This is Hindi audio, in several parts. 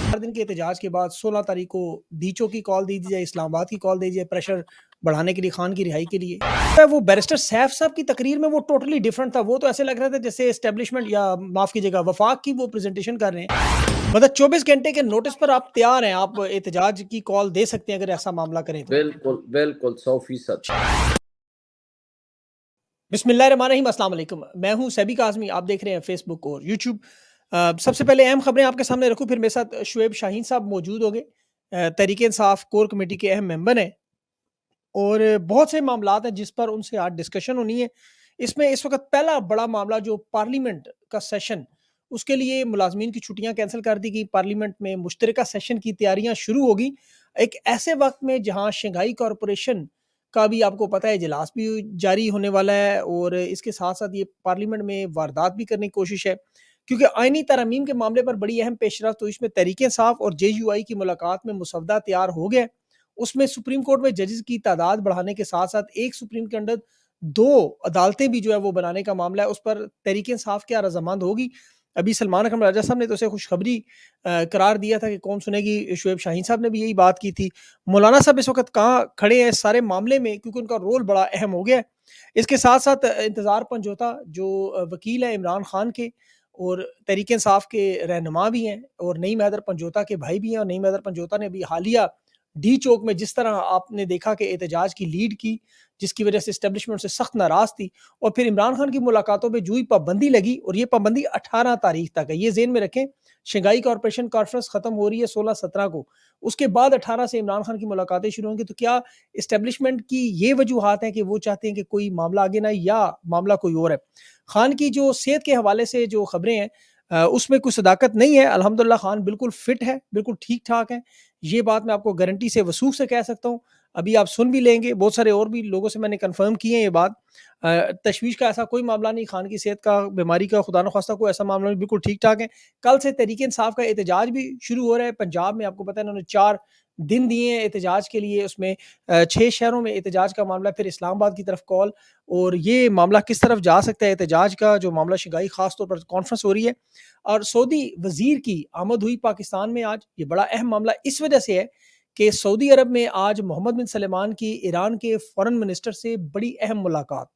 4 दिन के एहतजाज के बाद 16 तारीख को डीचओ की कॉल दी जाए, इस्लामाबाद की कॉल दी जाए प्रेशर बढ़ाने के लिए, खान की रिहाई के लिए। वो बैरिस्टर सैफ साहब की तकरीर में वो टोटली डिफरेंट था। वो तो ऐसे लग रहा था जैसे एस्टेब्लिशमेंट या माफ़ कीजिएगा वफ़ाक की वो प्रेज़ेंटेशन कर रहे हैं। मतलब 24 घंटे के नोटिस पर आप तैयार हैं, आप एहतजाज की कॉल दे सकते हैं अगर ऐसा मामला करें तो। बिल्कुल, बिल्कुल 100% बिस्मिल्लाहिर्रहमानिर्रहीम, अस्सलाम वालेकुम। मैं हूँ सैबी काज़मी, आप देख रहे हैं फ़ेसबुक और यूट्यूब। सबसे पहले अहम खबरें आपके सामने रखूँ, फिर मेरे साथ शुएब शाहीन साहब मौजूद होंगे। तहरीक-ए-इंसाफ कोर कमेटी के अहम मेंबर हैं और बहुत से मामलात हैं जिस पर उनसे आज डिस्कशन होनी है। इसमें इस वक़्त पहला बड़ा मामला जो पार्लियामेंट का सेशन, उसके लिए मुलाज़मीन की छुट्टियाँ कैंसल कर दी गई। पार्लियामेंट में मुश्तरका सेशन की तैयारियाँ शुरू होगी। एक ऐसे वक़्त में जहाँ शंघाई कॉर्पोरेशन का भी आपको पता है इजलास भी जारी होने वाला है और इसके साथ-साथ ये पार्लियामेंट में वारदात भी करने की कोशिश है। क्योंकि आईनी तरमीम के मामले पर बड़ी अहम पेशरफ्त हुई, इसमें तहरीक-ए-इंसाफ और जेयूआई की मुलाकात में मसवदा तैयार हो गया है। उसमें सुप्रीम कोर्ट में जजेस की तादाद बढ़ाने के साथ-साथ एक सुप्रीम के अंडर 2 अदालतें भी जो है वो बनाने का मामला है, उस पर तहरीक-ए-इंसाफ क्या रज़ामंद होगी? अभी सलमान अकरम राजा साहब ने तो उसे खुशखबरी करार दिया था कि कौन सुनेगी, शुएब शाहीन साहब ने भी यही बात की थी। मौलाना साहब इस वक़्त कहाँ खड़े हैं इस सारे मामले में, क्योंकि उनका रोल बड़ा अहम हो गया है। इसके साथ-साथ इंतज़ार पंजोता जो वकील हैं इमरान खान के और तहरीक-ए-इंसाफ के रहनुमा भी हैं और नईम हैदर पंजोता के भाई भी हैं, और नईम हैदर पंजोता ने अभी हालिया डी चौक में जिस तरह आपने देखा कि एहतजाज की लीड की, जिसकी वजह से एस्टेब्लिशमेंट से सख्त नाराज़ थी, और फिर इमरान खान की मुलाकातों पे जो ही पाबंदी लगी, और ये पाबंदी 18 तारीख तक है। ये ज़हन में रखें, शंघाई कॉर्पोरेशन कॉन्फ्रेंस खत्म हो रही है 16-17 को, उसके बाद 18 से इमरान खान की मुलाकातें शुरू होंगी। तो क्या एस्टेब्लिशमेंट की ये वजूहात हैं कि वो चाहते हैं कि कोई मामला आगे ना आए, या मामला कोई और है? खान की जो सेहत के हवाले से जो खबरें हैं, उसमें कोई सदाकत नहीं है। अल्हम्दुलिल्लाह खान बिल्कुल फिट है, बिल्कुल ठीक-ठाक है। ये बात मैं आपको गारंटी से वसूख से कह सकता हूँ। अभी आप सुन भी लेंगे, बहुत सारे और भी लोगों से मैंने कन्फर्म की है ये बात। तशवीश का ऐसा कोई मामला नहीं, खान की सेहत का, बीमारी का खुदा न खास्ता कोई ऐसा मामला नहीं, बिल्कुल ठीक-ठाक है। कल से तहरीक-ए-इंसाफ का एहतजाज भी शुरू हो रहा है पंजाब में। आपको पता है इन्होंने 4 दिन दिए हैं एहतजाज के लिए, उसमें 6 शहरों में एहतजाज का मामला, फिर इस्लामाबाद की तरफ कॉल, और ये मामला किस तरफ जा सकता है एहतजाज का, जो मामला शंघाई ख़ास तौर पर कॉन्फ्रेंस हो रही है। और सऊदी वज़ीर की आमद हुई पाकिस्तान में आज, ये बड़ा अहम मामला इस वजह से है कि सऊदी अरब में आज मोहम्मद बिन सलमान की ईरान के फ़ॉरेन मिनिस्टर से बड़ी अहम मुलाकात,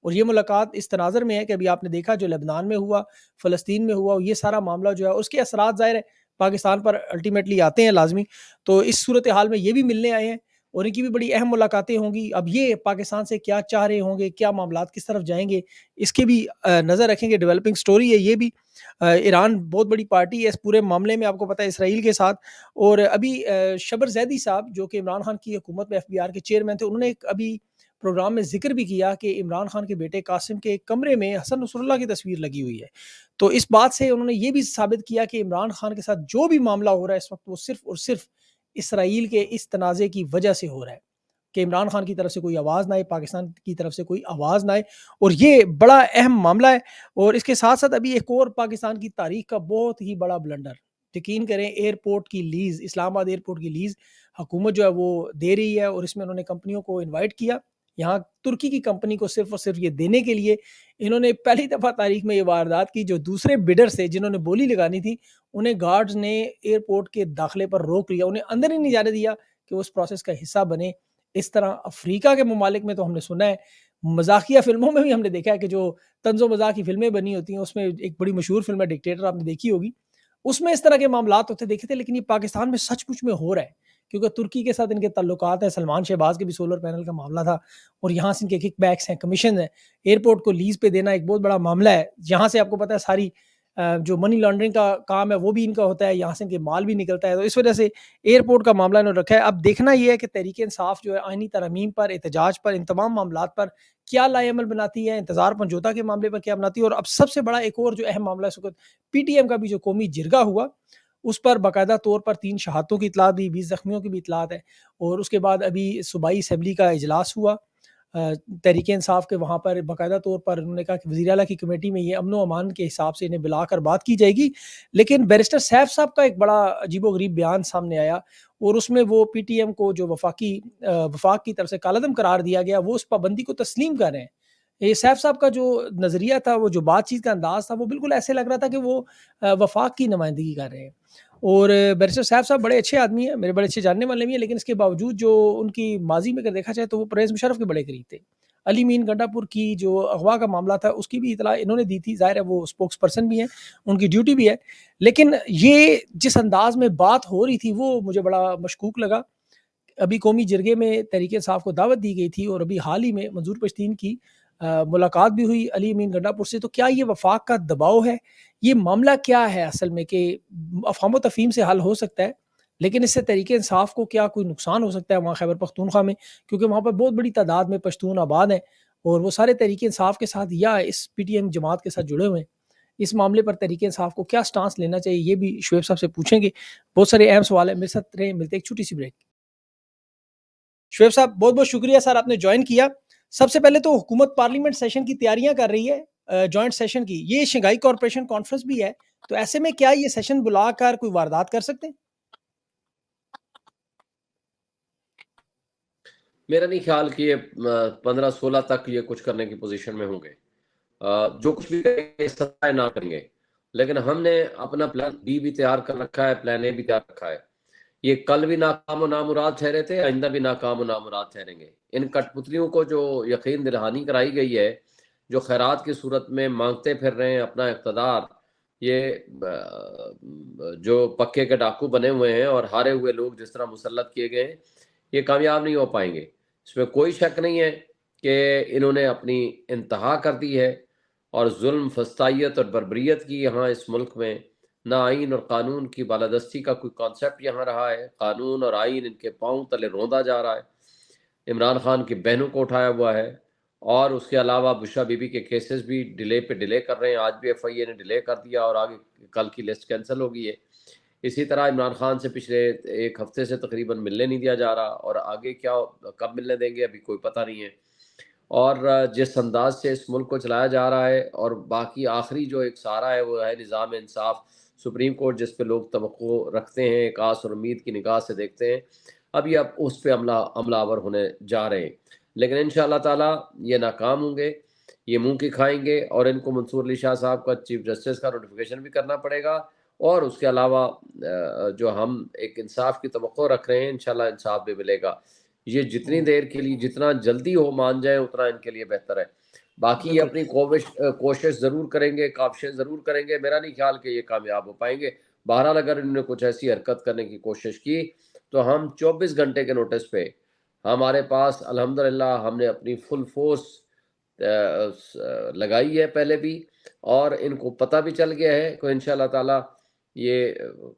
और ये मुलाकात इस तनाज़र में है कि अभी आपने देखा जो लेबनान में हुआ, फ़लस्तीन में हुआ, ये सारा मामला जो है उसके असरात ज़ाहिर है पाकिस्तान पर अल्टीमेटली आते हैं लाज़मी। तो इस सूरत हाल में ये भी मिलने आए हैं और इनकी भी बड़ी अहम मुलाकातें होंगी। अब ये पाकिस्तान से क्या चाह रहे होंगे, क्या मामलात किस तरफ जाएँगे, इसकी भी नज़र रखेंगे। डेवलपिंग स्टोरी है ये भी। ईरान बहुत बड़ी पार्टी है इस पूरे मामले में, आपको पता है इसराइल के साथ। और अभी शबर ज़ैदी साहब जो कि इमरान खान की हुकूमत में एफबीआर के चेयरमैन थे, उन्होंने एक अभी प्रोग्राम में ज़िक्र भी किया कि इमरान खान के बेटे कासिम के एक कमरे में हसन नसरुल्लाह की तस्वीर लगी हुई है। तो इस बात से उन्होंने ये भी साबित किया कि इमरान खान के साथ जो भी मामला हो रहा है इस वक़्त, वो सिर्फ़ और सिर्फ़ इसराइल के इस तनाज़े की वजह से हो रहा है, कि इमरान खान की तरफ से कोई आवाज़ ना आए, पाकिस्तान की तरफ से कोई आवाज़ ना आए, और ये बड़ा अहम मामला है। और इसके साथ-साथ अभी एक और पाकिस्तान की तारीख़ का बहुत ही बड़ा ब्लंडर, यकीन करें, एयरपोर्ट की लीज़, इस्लामाबाद एयरपोर्ट की लीज़ हुकूमत जो है वो दे रही है, और इसमें उन्होंने कंपनियों को इनवाइट किया। यहाँ तुर्की की कंपनी को सिर्फ़ और सिर्फ़ ये देने के लिए इन्होंने पहली दफ़ा तारीख़ में ये वारदात की। जो दूसरे बिडर्स थे जिन्होंने बोली लगानी थी, उन्हें गार्ड्स ने एयरपोर्ट के दाखिले पर रोक लिया, उन्हें अंदर ही नहीं जाने दिया कि वो उस प्रोसेस का हिस्सा बने। इस तरह अफ्रीका के ममालिक में तो हमने सुना है, मज़ाकिया फ़िल्मों में भी हमने देखा है कि जो तंज़ो-मज़ाक की फ़िल्में बनी होती हैं, उसमें एक बड़ी मशहूर फ़िल्म है डिक्टेटर, आपने देखी होगी। उसमें इस तरह के मामलात होते देखे थे, लेकिन ये पाकिस्तान में सचमुच में हो रहा है, क्योंकि तुर्की के साथ इनके ताल्लुकात हैं। सलमान शहबाज के भी सोलर पैनल का मामला था, और यहाँ से इनके किकबैक्स हैं, कमीशन हैं। एयरपोर्ट को लीज़ पे देना एक बहुत बड़ा मामला है। यहाँ से आपको पता है सारी जो मनी लॉन्ड्रिंग का काम है वो भी इनका होता है, यहाँ से इनके माल भी निकलता है। तो इस वजह से एयरपोर्ट का मामला इन्होंने रखा है। अब देखना ये है कि तहरीक-ए-इंसाफ जो है आईनी तरमीम पर, एहतजाज पर, इन तमाम मामलात पर क्या लाएअमल बनाती है, इंतज़ार पंजोता के मामले पर क्या बनाती है, और अब सबसे बड़ा एक और जो अहम मामला है इस वक़्त, पीटीएम का भी जो कौमी जिरगा हुआ, उस पर बाकायदा तौर पर 3 शहादतों की इतलात दी, 20 ज़ख्मियों की भी इतलात है। और उसके बाद अभी सूबाई असेंबली का इजलास हुआ तहरीक-ए-इंसाफ के, वहाँ पर बाकायदा तौर पर उन्होंने कहा कि वज़ीर आला की कमेटी में ये अमन-ओ-अमान के हिसाब से इन्हें बुलाकर बात की जाएगी। लेकिन बैरिस्टर सैफ साहब का एक बड़ा अजीबो-गरीब बयान सामने आया, और उसमें वो पीटीएम को जो वफ़ाक की तरफ से कालादम करार दिया गया, वो उस पाबंदी को तस्लीम कर रहे हैं। ये सैफ साहब का जो नज़रिया था, वो जो बातचीत का अंदाज़ था, वो बिल्कुल ऐसे लग रहा था कि वो वफ़ाक की नुमाइंदगी कर रहे हैं। और बैरिस्टर साहब साहब बड़े अच्छे आदमी हैं, मेरे बड़े अच्छे जानने वाले भी हैं, लेकिन इसके बावजूद जो उनकी माज़ी में अगर देखा जाए तो वो परवेज़ मुशर्रफ के बड़े करीब थे। अली मीन गंडापुर की जो अगवा का मामला था उसकी भी इत्तला इन्होंने दी थी, ज़ाहिर है वो स्पोक्स पर्सन भी हैं, उनकी ड्यूटी भी है। लेकिन ये जिस अंदाज़ में बात हो रही थी वो मुझे बड़ा मशकूक लगा। अभी कौमी जिरगे में तहरीक-ए-इंसाफ को दावत दी गई थी और अभी हाल ही में मंजूर पश्तीन की मुलाकात भी हुई अली अमीन गंडापुर से। तो क्या ये वफ़ाक का दबाव है? ये मामला क्या है असल में कि अफ़हाम तफ़हीम से हल हो सकता है, लेकिन इससे तहरीक-ए-इंसाफ को क्या कोई नुकसान हो सकता है वहाँ खैबर पख्तूनख्वा में? क्योंकि वहाँ पर बहुत बड़ी तादाद में पश्तून आबाद हैं और वो सारे तहरीक-ए-इंसाफ के साथ या इस पीटीएम जमात के साथ जुड़े हुए हैं। इस मामले पर तहरीक-ए-इंसाफ को क्या स्टांस लेना चाहिए, ये भी शुएब साहब से पूछेंगे। बहुत सारे अहम सवाल हैं, मेरे साथ रहें, मिलते हैं एक छोटी-सी ब्रेक। शुएब साहब बहुत-बहुत शुक्रिया सर आपने जॉइन किया। सबसे पहले तो हुकूमत पार्लियामेंट सेशन की तैयारियाँ कर रही है जॉइंट सेशन की। ये शंघाई कॉर्पोरेशन कॉन्फ्रेंस भी है, तो ऐसे में क्या ये सेशन बुलाकर कोई वारदात कर सकते हैं? मेरा नहीं ख्याल कि ये 15-16 तक ये कुछ करने की पोजीशन में होंगे। जो कुछ भी करेंगे सत्ता ना करेंगे, लेकिन हमने अपना प्लान बी भी तैयार कर रखा है, प्लान ए भी तैयार रखा है। ये कल भी नाकाम और नामुराद ठहरे थे, आइंदा भी नाकाम और नामुराद ठहरेंगे। इन कठपुतलियों को जो यकीन दिलानी कराई गई है, जो खैरात की सूरत में मांगते फिर रहे हैं अपना इक़्तिदार, ये जो पक्के के डाकू बने हुए हैं और हारे हुए लोग जिस तरह मुसल्लत किए गए हैं, ये कामयाब नहीं हो पाएंगे। इसमें कोई शक नहीं है कि इन्होंने अपनी इंतहा कर दी है और जुल्म, फस्तायत और बर्बरियत की यहाँ इस मुल्क में ना आइन और कानून की बालादस्ती का कोई कॉन्सेप्ट यहाँ रहा है। कानून और आइन इनके पाँव तले रौंदा जा रहा है। इमरान खान की बहनों को उठाया हुआ है और उसके अलावा बुशरा बीबी के केसेस भी डिले पे डिले कर रहे हैं। आज भी एफआईए ने डिले कर दिया और आगे कल की लिस्ट कैंसिल हो गई है। इसी तरह इमरान खान से पिछले एक हफ्ते से तकरीबन मिलने नहीं दिया जा रहा और आगे क्या कब मिलने देंगे अभी कोई पता नहीं है। और जिस अंदाज से इस मुल्क को चलाया जा रहा है और बाकी आखिरी जो एक सहारा है वो है निज़ाम इंसाफ, सुप्रीम कोर्ट, जिस पे लोग तवक्को रखते हैं, एक आस और उम्मीद की निगाह से देखते हैं। अभी अब उस पे अमलावर होने जा रहे हैं, लेकिन इंशाअल्लाह ताला ये नाकाम होंगे, ये मुंह की खाएंगे और इनको मंसूर अली शाह साहब का चीफ जस्टिस का नोटिफिकेशन भी करना पड़ेगा। और उसके अलावा जो हम एक इंसाफ की तवक्को रख रहे हैं, इंशाल्लाह इंसाफ भी मिलेगा। ये जितनी देर के लिए जितना जल्दी हो मान जाए उतना इनके लिए बेहतर है। बाकी ये बिल्कुल। अपनी कोशिश ज़रूर करेंगे, काविशें ज़रूर करेंगे। मेरा नहीं ख्याल कि ये कामयाब हो पाएँगे। बहरहाल अगर इन्होंने कुछ ऐसी हरकत करने की कोशिश की, तो हम 24 घंटे के नोटिस पे हमारे पास अल्हम्दुलिल्लाह हमने अपनी फुल फ़ोर्स लगाई है पहले भी और इनको पता भी चल गया है कि इंशाअल्लाह ताला ये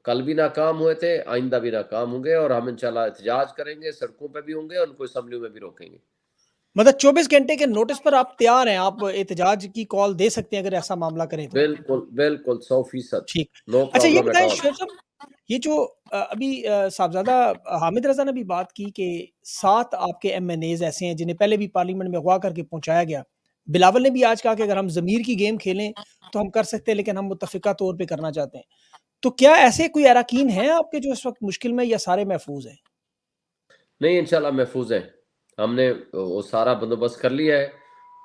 कल भी नाकाम हुए थे, आइंदा भी नाकाम होंगे और हम इंशाल्लाह एहतजाज करेंगे, सड़कों पे भी होंगे और उनको असेंबली में भी रोकेंगे। मतलब 24 घंटे के नोटिस पर आप तैयार हैं, आप एहतजाज की कॉल दे सकते हैं अगर ऐसा मामला करें तो? बिल्कुल, बिल्कुल 100% ठीक। नो अच्छा ये प्रॉब्लम एट बताएँ ऑल। शुएब साहब, ये जो अभी साहबज़ादा हामिद रज़ा ने भी बात की कि 7 आपके एमएनएज़ ऐसे हैं जिन्हें पहले भी पार्लियामेंट में अगवा करके पहुँचाया गया। बिलावल ने भी आज कहा कि अगर हम ज़मीर की गेम खेलें तो हम कर सकते हैं, लेकिन हम मुत्तफ़िका तौर पे करना चाहते हैं। तो क्या ऐसे कोई अरकान हैं आपके जो इस वक़्त मुश्किल में या सारे महफ़ूज़ हैं? नहीं, इंशाल्लाह महफूज़ हैं। हमने वो सारा बंदोबस्त कर लिया है।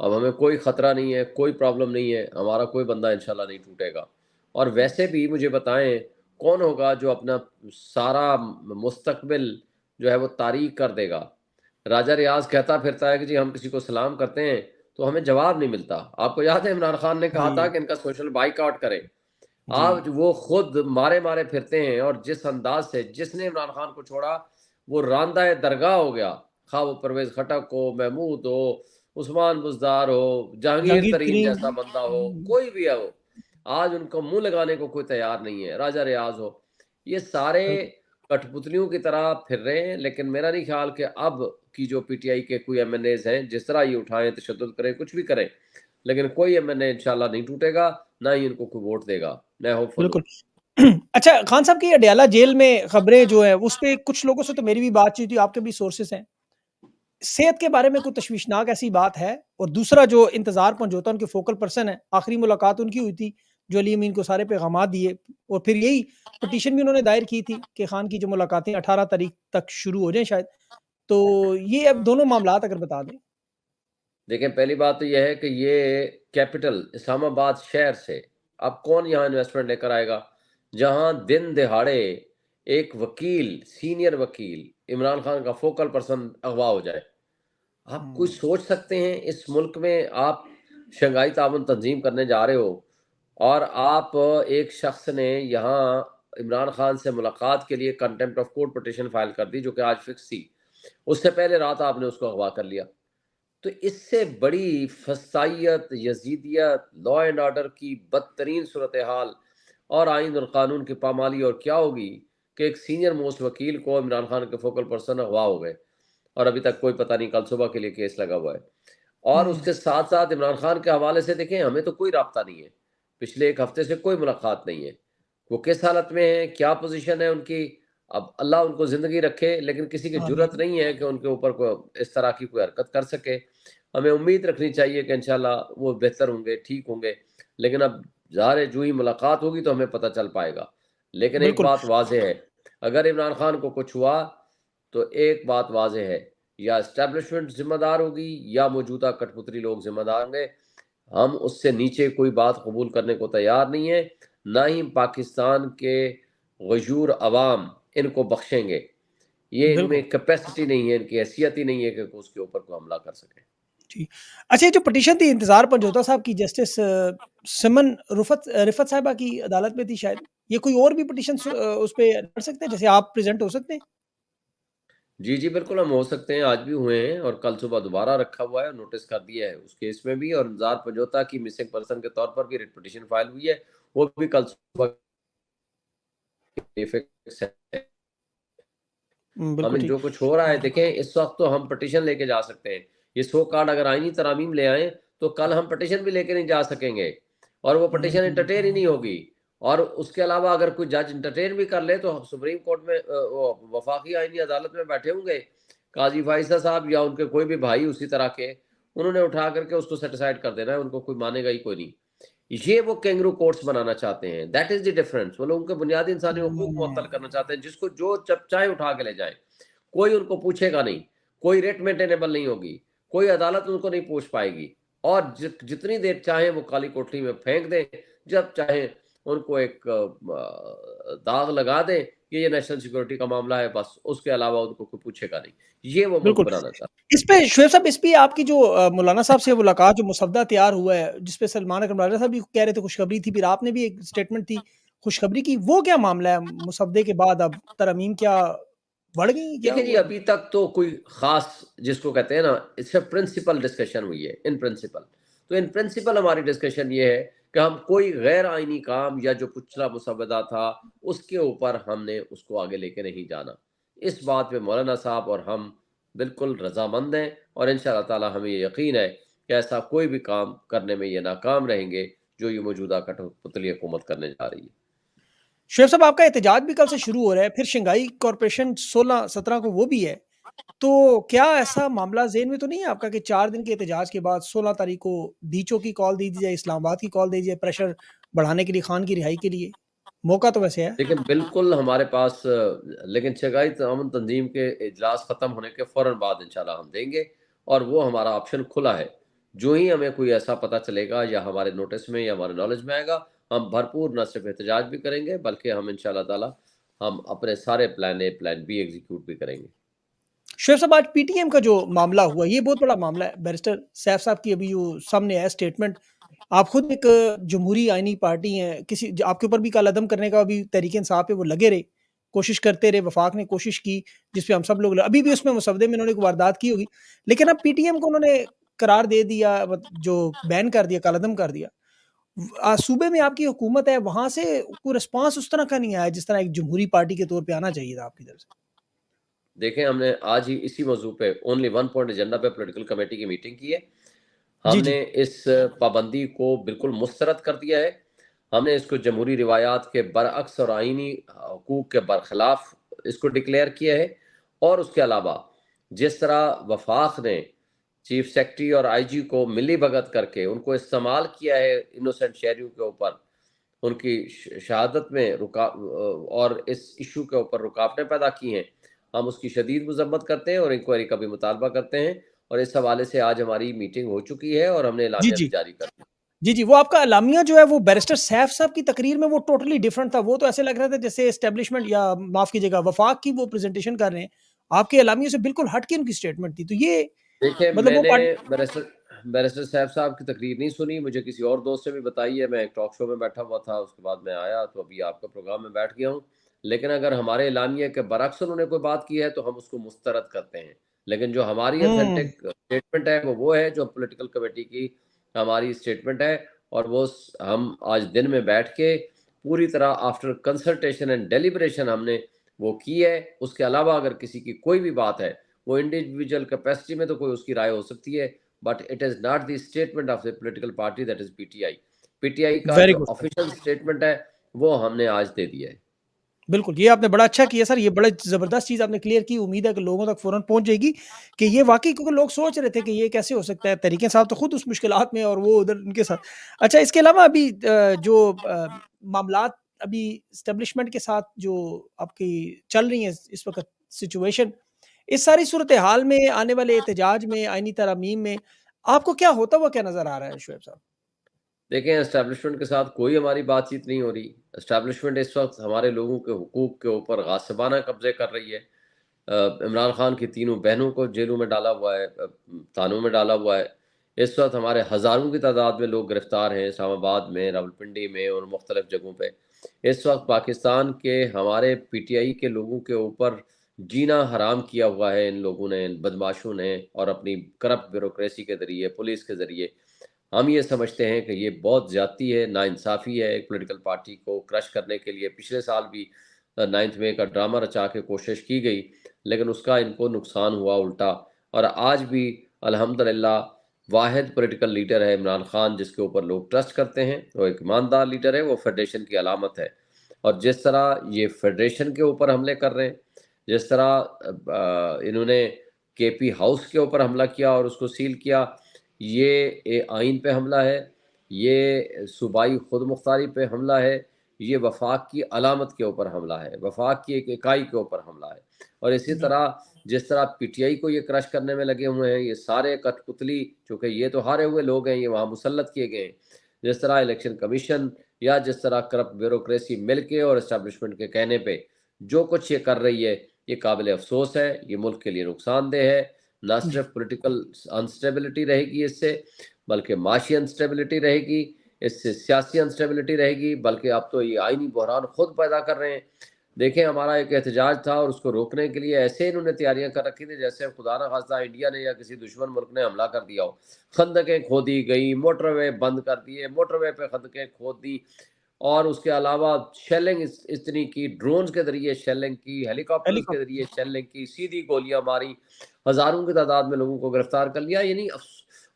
अब हमें कोई ख़तरा नहीं है, कोई प्रॉब्लम नहीं है, हमारा कोई बंदा इंशाल्लाह नहीं टूटेगा। और वैसे भी मुझे बताएँ, कौन होगा जो अपना सारा मुस्तक़बिल जो है वो तारीक कर देगा? राजा रियाज़ कहता फिरता है कि जी हम किसी को सलाम करते हैं, तो हमें जवाब नहीं मिलता। आपको याद है इमरान खान ने कहा था जी, कि इनका सोशल बायकॉट करें। जी। आज वो खुद मारे-मारे फिरते हैं और जिस अंदाज़ से जिसने इमरान खान को छोड़ा, वो रांदा-ए दरगाह हो गया। ख़्वाह वो परवेज़ खटक हो, महमूद हो, उस्मान बुज़दार हो, जहांगीर जहांगीर तरीन तरीन जैसा बंदा हो, कोई भी है वो। आज उनको मुँह लगाने को कोई तैयार नहीं है, राजा रियाज़ हो। ये सारे बिल्कुल। कठपुतलियों की तरह फिर रहे हैं, लेकिन मेरा नहीं ख़्याल कि अब की जो पीटीआई के कोई एमएनएज़ हैं, जिस तरह ये उठाएँ, तशद्दुद करें, कुछ भी करें, लेकिन कोई एमएनए इंशाल्लाह नहीं टूटेगा, ना ही इनको कोई वोट देगा। मैं होपफुल हूँ। बिल्कुल। अच्छा खान साहब की अडयाला जेल में खबरें जो हैं, उसपे कुछ लोगों से तो मेरी भी बातचीत हुई, आपके भी सोर्सेज़ हैं। सेहत के बारे में कोई तशवीशनाक ऐसी बात है? और दूसरा जो इंतज़ार पंजोता उनके फोकल पर्सन हैं, आखिरी मुलाकात उनकी हुई थी, जो अली अमीन को सारे पैगामात दिए और फिर यही पिटीशन भी उन्होंने दायर की थी कि खान की जो मुलाकातें 18 तारीख तक शुरू हो जाएँ शायद। तो ये अब दोनों मामलात अगर बता दें। देखिए, पहली बात तो ये है कि ये कैपिटल इस्लामाबाद शहर से अब कौन यहाँ इन्वेस्टमेंट लेकर आएगा? जहां दिन दिहाड़े एक वकील, सीनियर वकील, इमरान खान का फोकल पर्सन अगवा हो जाए। आप कुछ सोच सकते हैं, इस मुल्क में आप शंघाई ताउन तंजीम करने जा रहे हो और आप एक शख्स ने यहाँ इमरान खान से मुलाकात के लिए contempt of court petition file कर दी, जो कि आज फिक्स थी। उससे पहले रात आपने उसको अगवा कर लिया। तो इससे बड़ी फसाइयत, यजीदियत, लॉ एंड ऑर्डर की बदतरीन सूरत हाल और आइन और कानून की पामाली और क्या होगी कि एक सीनियर मोस्ट वकील को इमरान खान के फोकल पर्सन अगवा हो गए और अभी तक कोई पता नहीं, कल सुबह के लिए केस लगा हुआ है। और उसके साथ साथ इमरान खान के हवाले से देखें, हमें तो कोई राब्ता नहीं है, पिछले एक हफ्ते से कोई मुलाकात नहीं है। वो किस हालत में है, क्या पोजीशन है उनकी, अब अल्लाह उनको ज़िंदगी रखे, लेकिन किसी की आमीन। जुर्रत नहीं है कि उनके ऊपर कोई इस तरह की कोई हरकत कर सके। हमें उम्मीद रखनी चाहिए कि इंशाल्लाह वो बेहतर होंगे, ठीक होंगे, लेकिन अब ज़ाहिर है जो ही मुलाकात होगी तो हमें पता चल पाएगा। लेकिन एक बिल्कुल। बात वाज़ेह है, अगर इमरान खान को कुछ हुआ, तो एक बात वाज़ेह है, या एस्टेब्लिशमेंट ज़िम्मेदार होगी या मौजूदा कठपुतली लोग ज़िम्मेदार होंगे। हम उससे नीचे कोई बात कबूल करने को तैयार नहीं है, ना ही पाकिस्तान के गयूर अवाम इनको बख्शेंगे। ये बिल्कुल। इनमें कैपेसिटी नहीं है, इनकी हैसियत ही नहीं है कि उसके ऊपर कोई हमला कर सकें। जी। अच्छा, ये जो पिटीशन थी इंतज़ार पंजोता साहब की, जस्टिस सिमन रिफत साहिबा की अदालत में थी शायद। ये कोई और भी पिटीशन उस पे लड़ सकते हैं? जैसे आप प्रेज़ेंट हो सकते हैं? जी, जी, बिल्कुल हम हो सकते हैं, आज भी हुए हैं और कल सुबह दोबारा रखा हुआ है और नोटिस कर दिया है उस केस में भी, और इंतज़ार पंजोता की मिसिंग पर्सन के तौर पर भी रिट पिटीशन फाइल हुई है, वो भी कल सुबह फिक्स है। बिल्कुल हमें ठीक। जो कुछ हो रहा है देखें, इस वक़्त तो हम पिटीशन लेके जा सकते हैं। ये सो कॉल्ड अगर आईनी तरामीम ले आएँ, तो कल हम पिटीशन भी लेके नहीं जा सकेंगे और वो पिटीशन एंटरटेन ही नहीं होगी। और उसके अलावा अगर कोई जज एंटरटेन भी कर ले, तो सुप्रीम कोर्ट में वो वफ़ाकी आईनी अदालत में बैठे होंगे, काज़ी फ़ाइज़ा साहब या उनके कोई भी भाई उसी तरह के, उन्होंने उठा करके उसको सेट असाइड कर देना है, उनको कोई मानेगा ही कोई नहीं। ये वो कैंगरू कोर्ट्स बनाना चाहते हैं, दैट इज़ द डिफरेंस। वो लोगों के बुनियादी इंसानी हकूक मुअत्तल करना चाहते हैं, जिसको जो जब चाहे उठा के ले जाएँ। कोई उनको पूछेगा नहीं, कोई रेट मेंटेनेबल नहीं होगी, कोई अदालत उनको नहीं पूछ पाएगी और जितनी देर चाहे वो काली कोठरी में फेंक दें, जब चाहे उनको एक दाग लगा दें कि ये नेशनल सिक्योरिटी का मामला है, बस उसके अलावा उनको कोई पूछेगा नहीं। ये वो मुल्क बिल्कुल। बनाना चाहते हैं। इस पे शुएब साहब, इस पे आपकी जो मौलाना साहब से मुलाकात, जो मुसद्दा तैयार हुआ है, जिस पे सलमान अकरम राजा साहब भी कह रहे थे खुशखबरी थी, फिर आपने भी एक स्टेटमेंट थी खुशखबरी की, वो क्या मामला है? मुसद्दे के बाद अब तरमीम क्या बढ़ गई? क्या देखिए जी, हुआ? अभी तक तो कोई ख़ास, जिसको कहते हैं ना, इट्स अ प्रिंसिपल डिस्कशन हुई है, इन प्रिंसिपल। तो इन प्रिंसिपल हमारी डिस्कशन ये है कि हम कोई गैर आइनी काम या जो पिछला मुसव्वदा था, उसके ऊपर हमने उसको आगे लेके नहीं जाना। इस बात पे मौलाना साहब और हम बिल्कुल रज़ामंद हैं और इंशाअल्लाह ताला हमें ये यकीन है कि ऐसा कोई भी काम करने में ये नाकाम रहेंगे, जो ये मौजूदा कठपुतली हुकूमत करने जा रही है। शुएब साहब, आपका एहतजाज भी कल से शुरू हो रहा है, फिर शंघाई कॉर्पोरेशन 16-17 को वो भी है। तो क्या ऐसा मामला ज़हन में तो नहीं है आपका कि 4 दिन के एहतजाज के बाद 16 तारीख को डीचओ की कॉल दे दी जाए, इस्लामाबाद की कॉल दी जाए, प्रेशर बढ़ाने के लिए, खान की रिहाई के लिए? मौका तो वैसे है। लेकिन बिल्कुल हमारे पास लेकिन शंघाई ताउन तंजीम के इजलास ख़त्म होने के फ़ौरन बाद इंशाल्लाह हम देंगे और वो हमारा ऑप्शन खुला है। जो ही हमें कोई ऐसा पता चलेगा या हमारे नोटिस में या हमारे नॉलेज में आएगा, हम भरपूर न सिर्फ एहतजाज भी करेंगे, बल्कि हम इंशाल्लाह ताला हम अपने सारे plan A, plan B execute भी करेंगे। शुएब साहब, आज पीटीएम का जो मामला हुआ, ये बहुत बड़ा मामला है। बैरिस्टर सैफ साहब की अभी जो सामने आया स्टेटमेंट, आप खुद एक जमहूरी आइनी पार्टी हैं, किसी आपके ऊपर भी कालादम करने का अभी तहरीक-ए-इंसाफ पे वो लगे रहे, कोशिश करते रहे, वफाक ने कोशिश की, जिस पे हम सब लोग अभी भी उसमें मुसवदे में उन्होंने एक वारदात की होगी, लेकिन अब पीटीएम को उन्होंने करार दे दिया, जो बैन कर दिया, कालादम कर दिया। सूबे में आपकी हुकूमत है, वहाँ से कोई रिस्पॉन्स उस तरह का नहीं आया, जिस तरह एक जमहूरी पार्टी के तौर पे आना चाहिए था आपकी तरफ से। देखें, हमने आज ही इसी मौजू पे ओनली वन पॉइंट एजेंडा पे पॉलिटिकल कमेटी की मीटिंग की है। जी, जी। हमने इस पाबंदी को बिल्कुल मुस्तरद कर दिया है। हमने इसको जमहूरी रिवायात के बरअक्स और आइनी हकूक के बरखिलाफ इसको डिक्लेयर किया है और उसके अलावा जिस तरह वफाक ने चीफ सेक्रेटरी और आईजी को मिली भगत करके उनको इस्तेमाल किया है इनोसेंट शहरियों के ऊपर, उनकी शहादत में और इस इशू के ऊपर रुकावटें पैदा की हैं, हम उसकी शदीद मजम्मत करते हैं और इंक्वायरी का भी मुतालबा करते हैं और इस हवाले से आज हमारी मीटिंग हो चुकी है और हमने जी, एलामिया भी जी। जारी कर दिया। जी, जी, वो आपका अलामिया जो है वो बैरिस्टर सैफ साहब की तकरीर में वो टोटली डिफरेंट था। वो तो ऐसे लग रहा था जैसे एस्टेब्लिशमेंट या माफ़ कीजिएगा वफ़ाक की वो प्रेज़ेंटेशन कर रहे हैं। आपके अलामिया से बिल्कुल हट के उनकी स्टेटमेंट थी। तो ये देखिए, मतलब वो मैंने पार्टी बैरिस्टर बैरिस्टर साहब साहब की तकरीर नहीं सुनी, मुझे किसी और दोस्त से भी बताई है, मैं एक टॉक शो में बैठा हुआ था, उसके बाद मैं आया तो अभी आपका प्रोग्राम में बैठ गया हूँ। लेकिन अगर हमारे एलामिया के बरअक्स उन्होंने कोई बात की है, तो हम उसको मुस्तरद करते हैं। लेकिन जो हमारी हुँ, ऑथेंटिक स्टेटमेंट है, वो है जो पॉलिटिकल कमेटी की हमारी स्टेटमेंट है, और वो हम आज दिन में बैठ के पूरी तरह आफ्टर कंसल्टेशन एंड डेलिब्रेशन हमने वो की है। उसके अलावा अगर किसी की कोई भी बात है, वो इंडिविजुअल कैपेसिटी में तो कोई उसकी राय हो सकती है, but it is not the statement of the political party, that is PTI. PTI का वेरी जो गुड सर। ऑफिशियल स्टेटमेंट है, वो हमने आज दे दिया है। बिल्कुल, ये आपने बड़ा अच्छा किया सर, ये बड़ा ज़बरदस्त चीज़ आपने क्लियर की, उम्मीद है कि लोगों तक फ़ौरन पहुँच जाएगी कि ये वाक़ई क्योंकि लोग सोच रहे थे कि ये कैसे हो सकता है, तरीके साहब तो खुद उस मुश्किलात में और वो उधर उनके साथ। अच्छा इसके अलावा अभी जो मामलात अभी एस्टेब्लिशमेंट के साथ जो आपकी चल रही है इस वक़्त सिचुएशन, इस सारी सूरत-ए-हाल में, आने वाले एहतजाज में, आइनी तरमीम में, आपको क्या होता हुआ क्या नज़र आ रहा है शुएब साहब? देखें, एस्टेब्लिशमेंट के साथ कोई हमारी बातचीत नहीं हो रही। एस्टेब्लिशमेंट इस वक़्त हमारे लोगों के हुकूक के ऊपर गासिबाना कब्ज़े कर रही है। इमरान खान की तीनों बहनों को जेलों में डाला हुआ है, थानों में डाला हुआ है। इस वक़्त हमारे हज़ारों की तादाद में लोग गिरफ़्तार हैं, इस्लामाबाद में, रावलपिंडी में और मुख्तलिफ़ जगहों पे। इस वक़्त पाकिस्तान के हमारे पीटीआई के लोगों के ऊपर जीना हराम किया हुआ है इन लोगों ने, इन बदमाशों ने, और अपनी करप्ट ब्यूरोक्रेसी के ज़रिए, पुलिस के ज़रिए। हम ये समझते हैं कि ये बहुत ज़्यादती है, नाइंसाफ़ी है एक पॉलिटिकल पार्टी को क्रश करने के लिए। पिछले साल भी 9th मई का ड्रामा रचा के कोशिश की गई, लेकिन उसका इनको नुकसान हुआ उल्टा। और आज भी अल्हम्दुलिल्लाह वाहिद पॉलिटिकल लीडर है इमरान खान, जिसके ऊपर लोग ट्रस्ट करते हैं, वो एक ईमानदार लीडर है, वो फेडरेशन की अलामत है। और जिस तरह ये फेडरेशन के ऊपर हमले कर रहे हैं, जिस तरह इन्होंने केपी हाउस के ऊपर हमला किया और उसको सील किया, ये आइन पे हमला है, ये सूबाई खुद मुख्तारी पे हमला है, ये वफाक की अलामत के ऊपर हमला है, वफाक की एक इकाई के ऊपर हमला है। और इसी जी, तरह जिस तरह पीटीआई को ये क्रश करने में लगे हुए हैं, ये सारे कठपुतली, चूँकि ये तो हारे हुए लोग हैं, ये वहाँ मुसल्लत किए गए हैं। जिस तरह इलेक्शन कमीशन या जिस तरह करप्ट ब्यूरोक्रेसी मिल के और एस्टेब्लिशमेंट के कहने पे जो कुछ ये कर रही है, ये काबिल अफ़सोस है, ये मुल्क के लिए नुकसानदेह है। ना जी। सिर्फ पॉलिटिकल अनस्टेबिलिटी रहेगी इससे, बल्कि माशी अनस्टेबिलिटी रहेगी, इससे सियासी अनस्टेबिलिटी रहेगी, बल्कि अब तो ये आईनी बहरान खुद पैदा कर रहे हैं। देखें, हमारा एक एहतजाज था और उसको रोकने के लिए ऐसे इन्होंने तैयारियां कर रखी थी जैसे खुदा ना खास्ता इंडिया ने या किसी दुश्मन मुल्क ने हमला कर दिया हो। खंदकें खोदी गई, मोटरवे बंद कर दिए, मोटरवे पे खंदकें खोद दी, और उसके अलावा शेलिंग इतनी की, ड्रोन्स के ज़रिए शेलिंग की, हेलीकॉप्टर्स के हेलीकॉप्टर ज़रिए शेलिंग की, सीधी गोलियाँ मारी, हज़ारों की तादाद में लोगों को गिरफ्तार कर लिया। यानी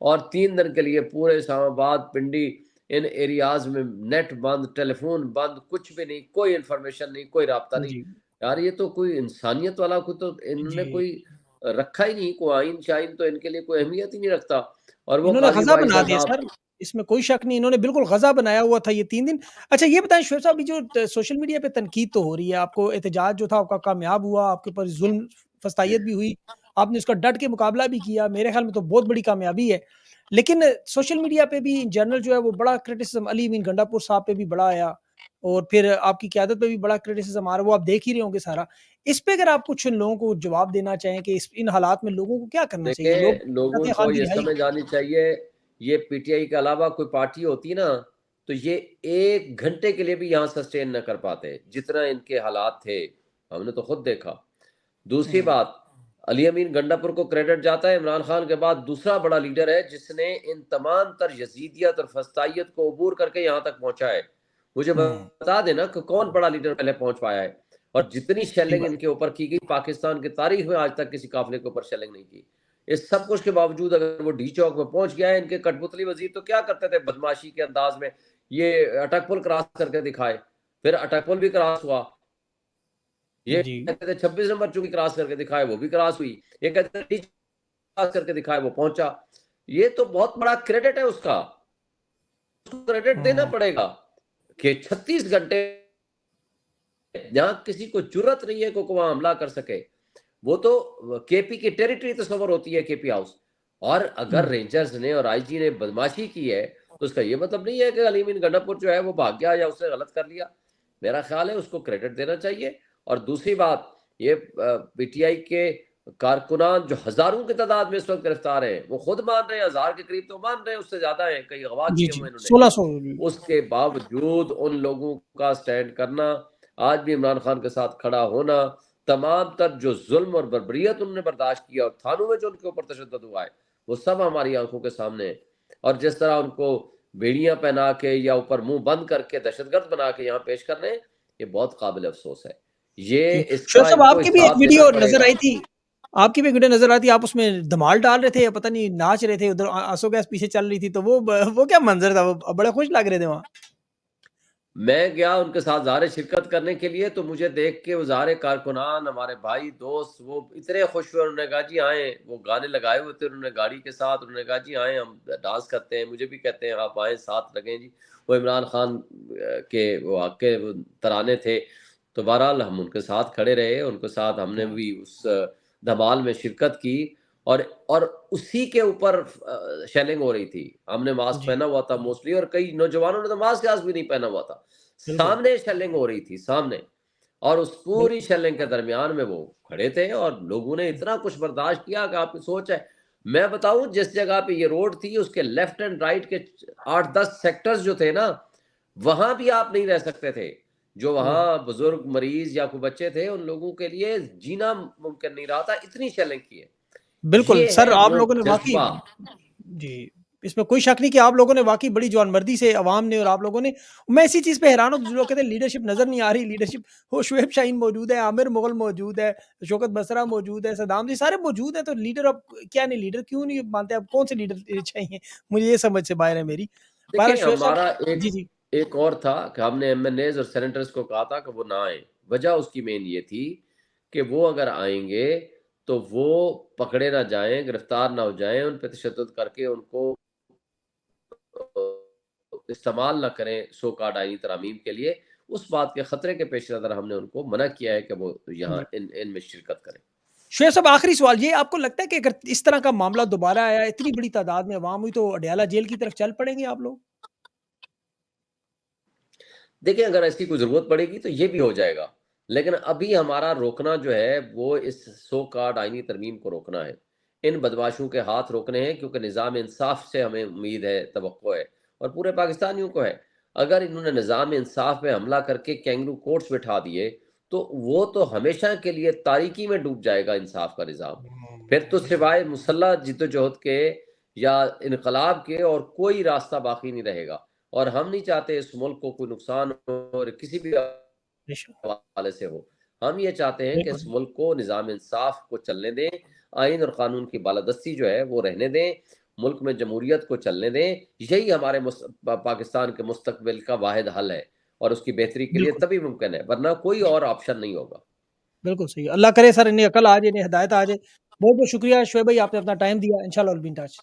और 3 दिन के लिए पूरे इस्लामाबाद, पिंडी, इन एरियाज़ में नेट बंद, टेलीफ़ोन बंद, कुछ भी नहीं, कोई इन्फॉर्मेशन नहीं, कोई राब्ता नहीं। जी, यार ये तो कोई इंसानियत वाला कोई तो इन्होंने जी। कोई रखा ही नहीं, कोई आइन-शाइन तो इनके लिए कोई अहमियत ही नहीं रखता। और वो इन्होंने काज़ी ग़ज़ा बना वाइज़ा दिया साहब। सर, इसमें कोई शक नहीं, इन्होंने बिल्कुल ग़ज़ा बनाया हुआ था ये 3 दिन। अच्छा ये बताएँ शुएब साहब, ये जो सोशल मीडिया पे तनकीद तो हो रही है, आपको एहतजाज जो था आपका कामयाब हुआ, आपके ऊपर ज़ुल्म फ़स्तायत भी हुई, आपने उसका डट के मुकाबला भी किया, मेरे ख़्याल में तो बहुत बड़ी कामयाबी है। लेकिन सोशल मीडिया पे भी इन जनरल जो है वो बड़ा क्रिटिसिज़्म अली अमीन गंडापुर साहब पे भी बड़ा आया और फिर आपकी क़यादत पे भी बड़ा क्रिटिसिज़्म आ रहा है, वो आप देख ही रहे होंगे सारा। इस पे अगर आप कुछ लोगों को जवाब देना चाहें कि इस इन हालात में लोगों को क्या करना चाहिए? लोग देखिए, लोगों चाहते हैं को खान की ये रिहाई हो। समझ आनी चाहिए, ये पीटीआई के अलावा कोई पार्टी होती ना, तो ये 1 घंटे के लिए भी यहाँ सस्टेन ना कर पाते, जितना इनके हालात थे। हमने तो खुद देखा। दूसरी हुँ, बात, अली अमीन गंडापुर को क्रेडिट जाता है, इमरान खान के बाद दूसरा बड़ा लीडर है जिसने इन तमाम तर यज़ीदियत और फस्तायत को अबूर करके यहाँ तक पहुँचा है। मुझे हुँ। बता देना कि कौन बड़ा लीडर पहले पहुँच पाया है? और जितनी सही शेलिंग बात। इनके ऊपर की गई, पाकिस्तान की तारीख में आज तक किसी काफ़िले के ऊपर शेलिंग नहीं की। इस सब कुछ के बावजूद अगर वो डी चौक में पहुँच गया है, इनके कठपुतली वज़ीर तो क्या करते थे बदमाशी के अंदाज़ में, ये अटक पुल क्रॉस करके दिखाए, फिर अटक पुल भी क्रॉस हुआ। ये जी। कहते थे 26 नंबर चूंकि क्रॉस करके दिखाए, वो भी क्रॉस हुई। ये कहते थे क्रॉस करके दिखाए, वो पहुंचा। ये तो बहुत बड़ा क्रेडिट है उसका, उसको क्रेडिट देना हुँ, पड़ेगा कि 36 घंटे जहां किसी को जरूरत नहीं है को वहां हमला कर सके। वो तो केपी की टेरिटरी तस्वर होती है, केपी हाउस। और अगर हुँ। रेंजर्स ने और आईजी ने बदमाशी की है तो उसका ये मतलब नहीं है कि अली मीन गंडापुर जो है वो भाग गया या उसने गलत कर लिया। मेरा ख्याल है उसको क्रेडिट देना चाहिए। और दूसरी बात, ये पीटीआई के कारकुनान जो हजारों की तादाद में इस वक्त गिरफ्तार हैं, वो खुद मान रहे हैं 1000 के करीब तो मान रहे हैं, उससे ज्यादा है, कई अगवा जी, किए जी, हुए इन्होंने। 1600 उसके बावजूद उन लोगों का स्टैंड करना, आज भी इमरान खान के साथ खड़ा होना, तमाम तर जो जुल्म और बर्बरियत उन्होंने बर्दाश्त किया और थानों में जो उनके ऊपर तशद्दुद हुआ है, वो सब हमारी आंखों के सामने है। और जिस तरह उनको बेड़ियां पहना के या ऊपर मुंह बंद करके दहशतगर्द बना के यहाँ पेश कर रहे हैं, ये बहुत काबिल अफसोस है। ये जी, शोएब इसका साहब इनको आपकी भी एक हिसाब देना वीडियो नज़र पड़ेगा। आई थी आपकी भी एक वीडियो नज़र आई थी, आप उसमें धमाल डाल रहे थे या पता नहीं नाच रहे थे, उधर आंसू गैस पीछे चल रही थी, तो वो क्या मंज़र था? वो बड़े खुश लग रहे थे वहाँ। मैं गया उनके साथ ज़ाहिर शिरकत करने के लिए, तो मुझे देख के वो ज़ाहिर कारकुनान, हमारे भाई, दोस्त, वो इतने खुश हुए। उन्होंने कहा जी आएँ, वो गाने लगाए हुए थे उन्होंने गाड़ी के साथ, उन्होंने कहा जी आएँ हम डांस करते हैं, मुझे भी कहते हैं आप आएँ साथ लगें जी। वो इमरान खान के वो हक के वो तराने थे, तो बहरहाल हम उनके साथ खड़े रहे, उनके साथ हमने भी उस धमाल में शिरकत की। और और उसी के ऊपर शेलिंग हो रही थी। हमने मास्क जी, पहना हुआ था मोस्टली, और कई नौजवानों ने तो मास्क भी नहीं पहना हुआ था। बिल्कुल, सामने शेलिंग हो रही थी, सामने। और उस बिल पूरी शेलिंग के दरमियान में वो खड़े थे और लोगों ने इतना कुछ बर्दाश्त किया कि आपकी सोच है। मैं बताऊं, जिस जगह पे ये रोड थी उसके लेफ्ट एंड राइट के 8-10 सेक्टर्स जो थे ना, वहां भी आप नहीं रह सकते थे। जो ओह! वहां बुजुर्ग, मरीज या कोई बच्चे थे, उन लोगों के लिए जीना मुमकिन नहीं रहा था, इतनी शेलिंग की है। बिल्कुल, ये सर है आप वो लोगों ने वाक़ई जज्बा। जी, इसमें कोई शक नहीं कि आप लोगों ने वाक़ई बड़ी जवानमर्दी से अवाम ने और आप लोगों ने मैं इसी चीज़ पे हैरान हूँ, जो लोग कहते हैं लीडरशिप नज़र नहीं आ रही, लीडरशिप वो शुएब शाहीन मौजूद है, आमिर मुग़ल मौजूद है, शौकत बसरा मौजूद है, सद्दाम जी सारे मौजूद हैं, तो लीडर अब क्या नहीं लीडर क्यों नहीं मानते आप कौन से लीडर चाहिए? मुझे ये समझ से बाहर है मेरी। बहरहाल देखिए, शुएब साहब हमारा जी, जी। एक और था कि हमने एमएनएज़ और सेनेटर्स को कहा था कि वो ना आएँ। वजह उसकी मेन ये थी कि वो अगर आएँगे, तो वो पकड़े ना जाएँ, गिरफ्तार ना हो जाएँ, उन पे तशद्दुद करके उनको इस्तेमाल ना करें सो कॉल्ड आईनी तरमीम के लिए। उस बात के खतरे के पेश नज़र हमने उनको मना किया है कि वो यहाँ जी। इनमें शिरकत करें। शुएब साहब आखिरी सवाल ये आपको लगता है कि अगर इस तरह का मामला दोबारा आया, इतनी बड़ी तादाद में अवाम हुई तो अडयाला जेल की तरफ चल पड़ेंगे आप लोग? देखिए, अगर ऐसी कोई ज़रूरत पड़ेगी तो ये भी हो जाएगा। लेकिन अभी हमारा रोकना जो है वो इस सो कॉल्ड आईनी तरमीम को रोकना है। इन बदमाशों के हाथ रोकने हैं, क्योंकि निज़ाम इंसाफ़ से हमें उम्मीद है, तवक्को है और पूरे पाकिस्तानियों को है। अगर इन्होंने निज़ाम इंसाफ़ पे हमला करके कैंगरू कोर्ट्स बिठा दिए, तो वो तो हमेशा के लिए तारीकी में डूब जाएगा इंसाफ़ का निज़ाम। फिर तो बिल्कुल, सिवाय मुसल्लह जद्दोजहद के या इनकलाब के और कोई रास्ता बाकी नहीं रहेगा। और हम नहीं चाहते इस मुल्क को कोई नुकसान हो और किसी भी बेशक, हवाले से हो। हम ये चाहते हैं कि इस बिल्कुल। मुल्क को निज़ाम इंसाफ को चलने दें, आइन और कानून की बालादस्ती जो है वो रहने दें, मुल्क में जमहूरियत को चलने दें। यही हमारे पाकिस्तान के मुस्तकबिल का वाहिद हल है और उसकी बेहतरी के लिए बिल्कुल, तभी मुमकिन है, वरना कोई और ऑप्शन नहीं होगा। बिल्कुल सही। अल्लाह करे सर इन्हें अकल आ जाए, इन्हें हिदायत आ जाए। बहुत-बहुत शुक्रिया शोएब भाई आपने अपना टाइम दिया। इंशाअल्लाह विल बी इन टच।